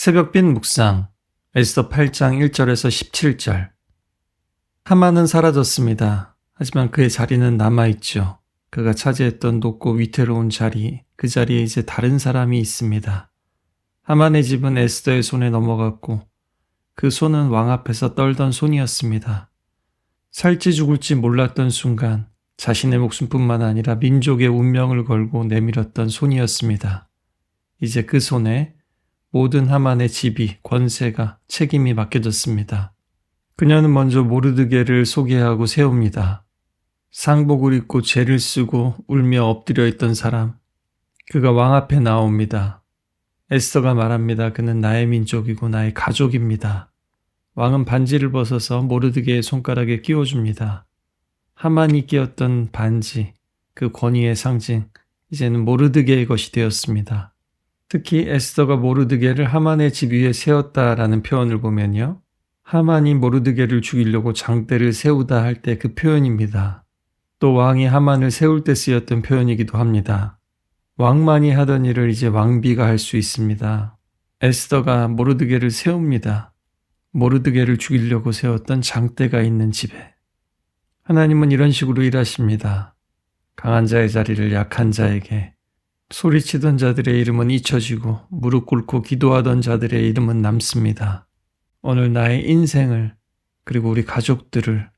새벽빛 묵상 에스더 8장 1절에서 17절. 하만은 사라졌습니다. 하지만 그의 자리는 남아있죠. 그가 차지했던 높고 위태로운 자리, 그 자리에 이제 다른 사람이 있습니다. 하만의 집은 에스더의 손에 넘어갔고 그 손은 왕 앞에서 떨던 손이었습니다. 살지 죽을지 몰랐던 순간 자신의 목숨뿐만 아니라 민족의 운명을 걸고 내밀었던 손이었습니다. 이제 그 손에 모든 하만의 지위, 권세가, 책임이 맡겨졌습니다. 그녀는 먼저 모르드게를 소개하고 세웁니다. 상복을 입고 죄를 쓰고 울며 엎드려 있던 사람. 그가 왕 앞에 나옵니다. 에스더가 말합니다. 그는 나의 민족이고 나의 가족입니다. 왕은 반지를 벗어서 모르드게의 손가락에 끼워줍니다. 하만이 끼었던 반지, 그 권위의 상징, 이제는 모르드게의 것이 되었습니다. 특히 에스더가 모르드게를 하만의 집 위에 세웠다라는 표현을 보면요. 하만이 모르드게를 죽이려고 장대를 세우다 할 때 그 표현입니다. 또 왕이 하만을 세울 때 쓰였던 표현이기도 합니다. 왕만이 하던 일을 이제 왕비가 할 수 있습니다. 에스더가 모르드게를 세웁니다. 모르드게를 죽이려고 세웠던 장대가 있는 집에. 하나님은 이런 식으로 일하십니다. 강한 자의 자리를 약한 자에게, 소리치던 자들의 이름은 잊혀지고 무릎 꿇고 기도하던 자들의 이름은 남습니다. 오늘 나의 인생을, 그리고 우리 가족들을,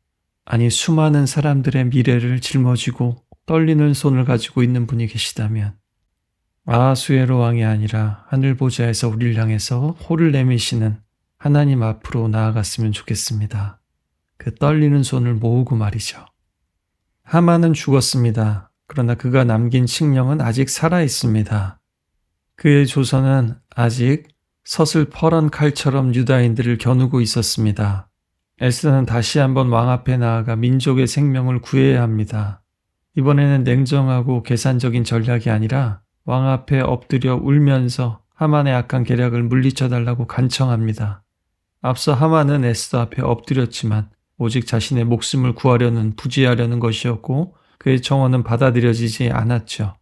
아니 수많은 사람들의 미래를 짊어지고 떨리는 손을 가지고 있는 분이 계시다면 아하수에로 왕이 아니라 하늘 보좌에서 우리를 향해서 호를 내미시는 하나님 앞으로 나아갔으면 좋겠습니다. 그 떨리는 손을 모으고 말이죠. 하만은 죽었습니다. 그러나 그가 남긴 칙령은 아직 살아있습니다. 그의 조선은 아직 서슬퍼런 칼처럼 유다인들을 겨누고 있었습니다. 에스더는 다시 한번 왕 앞에 나아가 민족의 생명을 구해야 합니다. 이번에는 냉정하고 계산적인 전략이 아니라 왕 앞에 엎드려 울면서 하만의 악한 계략을 물리쳐달라고 간청합니다. 앞서 하만은 에스더 앞에 엎드렸지만 오직 자신의 목숨을 구하려는 부지하려는 것이었고 그의 청원은 받아들여지지 않았죠.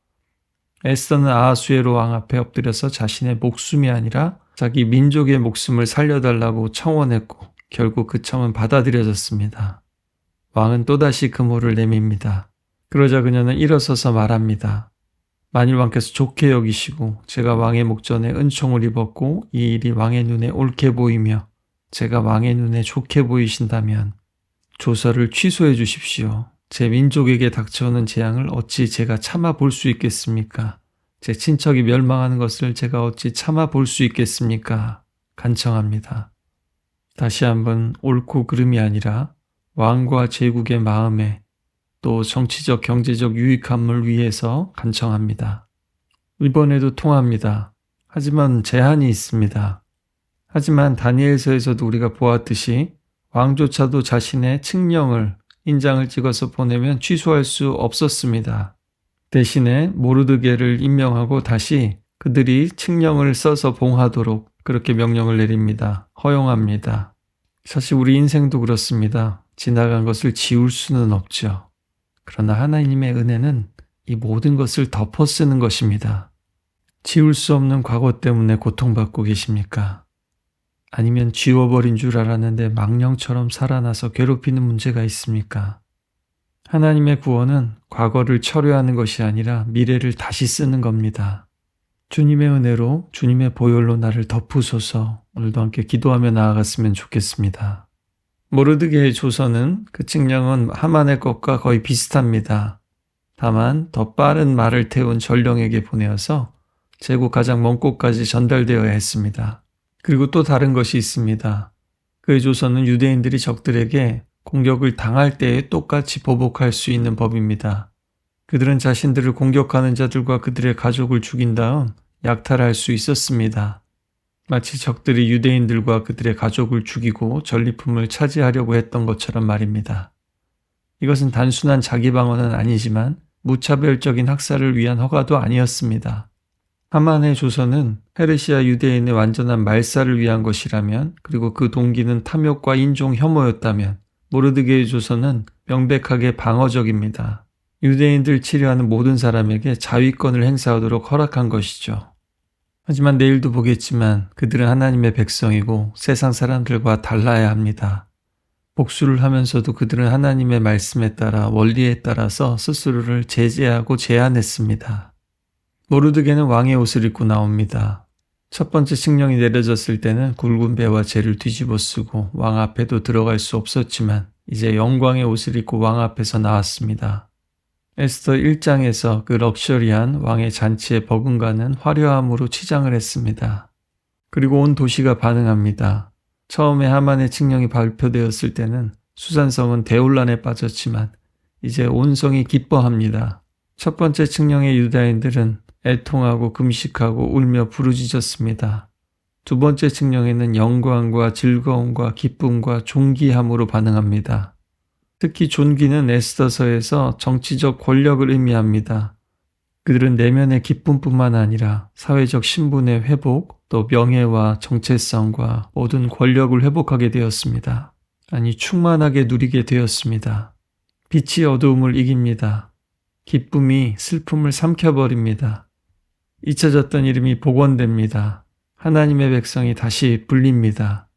에스더는 아하수에로 왕 앞에 엎드려서 자신의 목숨이 아니라 자기 민족의 목숨을 살려달라고 청원했고 결국 그 청은 받아들여졌습니다. 왕은 또다시 금호를 내밉니다. 그러자 그녀는 일어서서 말합니다. 만일 왕께서 좋게 여기시고 제가 왕의 목전에 은총을 입었고 이 일이 왕의 눈에 옳게 보이며 제가 왕의 눈에 좋게 보이신다면 조서를 취소해 주십시오. 제 민족에게 닥쳐오는 재앙을 어찌 제가 참아 볼 수 있겠습니까? 제 친척이 멸망하는 것을 제가 어찌 참아 볼 수 있겠습니까? 간청합니다. 다시 한번 옳고 그름이 아니라 왕과 제국의 마음에 또 정치적 경제적 유익함을 위해서 간청합니다. 이번에도 통합니다. 하지만 제한이 있습니다. 하지만 다니엘서에서도 우리가 보았듯이 왕조차도 자신의 칙령을 인장을 찍어서 보내면 취소할 수 없었습니다. 대신에 모르드게를 임명하고 다시 그들이 칙령을 써서 봉하도록 그렇게 명령을 내립니다. 허용합니다. 사실 우리 인생도 그렇습니다. 지나간 것을 지울 수는 없죠. 그러나 하나님의 은혜는 이 모든 것을 덮어 쓰는 것입니다. 지울 수 없는 과거 때문에 고통받고 계십니까? 아니면 지워버린 줄 알았는데 망령처럼 살아나서 괴롭히는 문제가 있습니까? 하나님의 구원은 과거를 철회하는 것이 아니라 미래를 다시 쓰는 겁니다. 주님의 은혜로, 주님의 보혈로 나를 덮으소서. 오늘도 함께 기도하며 나아갔으면 좋겠습니다. 모르드게의 조서는 그 칙령은 하만의 것과 거의 비슷합니다. 다만 더 빠른 말을 태운 전령에게 보내어서 제국 가장 먼 곳까지 전달되어야 했습니다. 그리고 또 다른 것이 있습니다. 그의 조서는 유대인들이 적들에게 공격을 당할 때에 똑같이 보복할 수 있는 법입니다. 그들은 자신들을 공격하는 자들과 그들의 가족을 죽인 다음 약탈할 수 있었습니다. 마치 적들이 유대인들과 그들의 가족을 죽이고 전리품을 차지하려고 했던 것처럼 말입니다. 이것은 단순한 자기 방어는 아니지만 무차별적인 학살을 위한 허가도 아니었습니다. 하만의 조서는 페르시아 유대인의 완전한 말살을 위한 것이라면, 그리고 그 동기는 탐욕과 인종 혐오였다면 모르드게의 조서는 명백하게 방어적입니다. 유대인들 치료하는 모든 사람에게 자위권을 행사하도록 허락한 것이죠. 하지만 내일도 보겠지만 그들은 하나님의 백성이고 세상 사람들과 달라야 합니다. 복수를 하면서도 그들은 하나님의 말씀에 따라 원리에 따라서 스스로를 제재하고 제한했습니다. 모르드게는 왕의 옷을 입고 나옵니다. 첫 번째 칙령이 내려졌을 때는 굵은 배와 재를 뒤집어 쓰고 왕 앞에도 들어갈 수 없었지만 이제 영광의 옷을 입고 왕 앞에서 나왔습니다. 에스더 1장에서 그 럭셔리한 왕의 잔치에 버금가는 화려함으로 치장을 했습니다. 그리고 온 도시가 반응합니다. 처음에 하만의 칙령이 발표되었을 때는 수산성은 대혼란에 빠졌지만 이제 온 성이 기뻐합니다. 첫 번째 칙령의 유다인들은 애통하고 금식하고 울며 부르짖었습니다. 두 번째 칙령에는 영광과 즐거움과 기쁨과 존귀함으로 반응합니다. 특히 존귀는 에스더서에서 정치적 권력을 의미합니다. 그들은 내면의 기쁨뿐만 아니라 사회적 신분의 회복, 또 명예와 정체성과 모든 권력을 회복하게 되었습니다. 아니, 충만하게 누리게 되었습니다. 빛이 어두움을 이깁니다. 기쁨이 슬픔을 삼켜버립니다. 잊혀졌던 이름이 복원됩니다. 하나님의 백성이 다시 불립니다.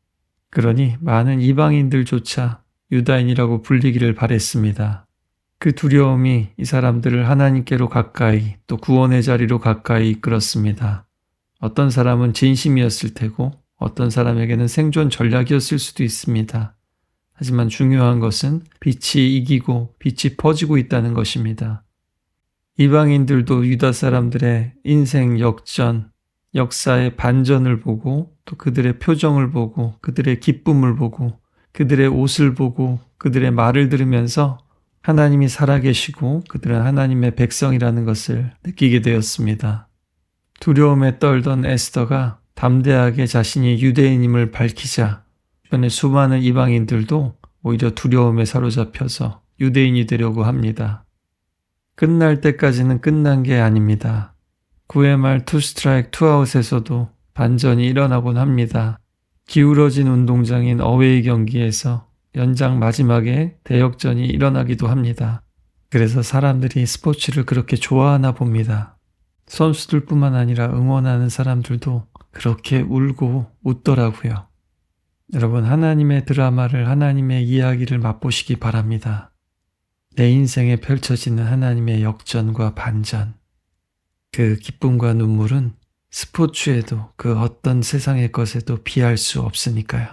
그러니 많은 이방인들조차 유다인이라고 불리기를 바랬습니다. 그 두려움이 이 사람들을 하나님께로 가까이 또 구원의 자리로 가까이 이끌었습니다. 어떤 사람은 진심이었을 테고 어떤 사람에게는 생존 전략이었을 수도 있습니다. 하지만 중요한 것은 빛이 이기고 빛이 퍼지고 있다는 것입니다. 이방인들도 유다 사람들의 인생 역전, 역사의 반전을 보고 또 그들의 표정을 보고 그들의 기쁨을 보고 그들의 옷을 보고 그들의 말을 들으면서 하나님이 살아계시고 그들은 하나님의 백성이라는 것을 느끼게 되었습니다. 두려움에 떨던 에스더가 담대하게 자신이 유대인임을 밝히자 주변의 수많은 이방인들도 오히려 두려움에 사로잡혀서 유대인이 되려고 합니다. 끝날 때까지는 끝난 게 아닙니다. 9회 말 투 스트라이크 투 아웃에서도 반전이 일어나곤 합니다. 기울어진 운동장인 어웨이 경기에서 연장 마지막에 대역전이 일어나기도 합니다. 그래서 사람들이 스포츠를 그렇게 좋아하나 봅니다. 선수들뿐만 아니라 응원하는 사람들도 그렇게 울고 웃더라고요. 여러분, 하나님의 드라마를, 하나님의 이야기를 맛보시기 바랍니다. 내 인생에 펼쳐지는 하나님의 역전과 반전, 그 기쁨과 눈물은 스포츠에도 그 어떤 세상의 것에도 비할 수 없으니까요.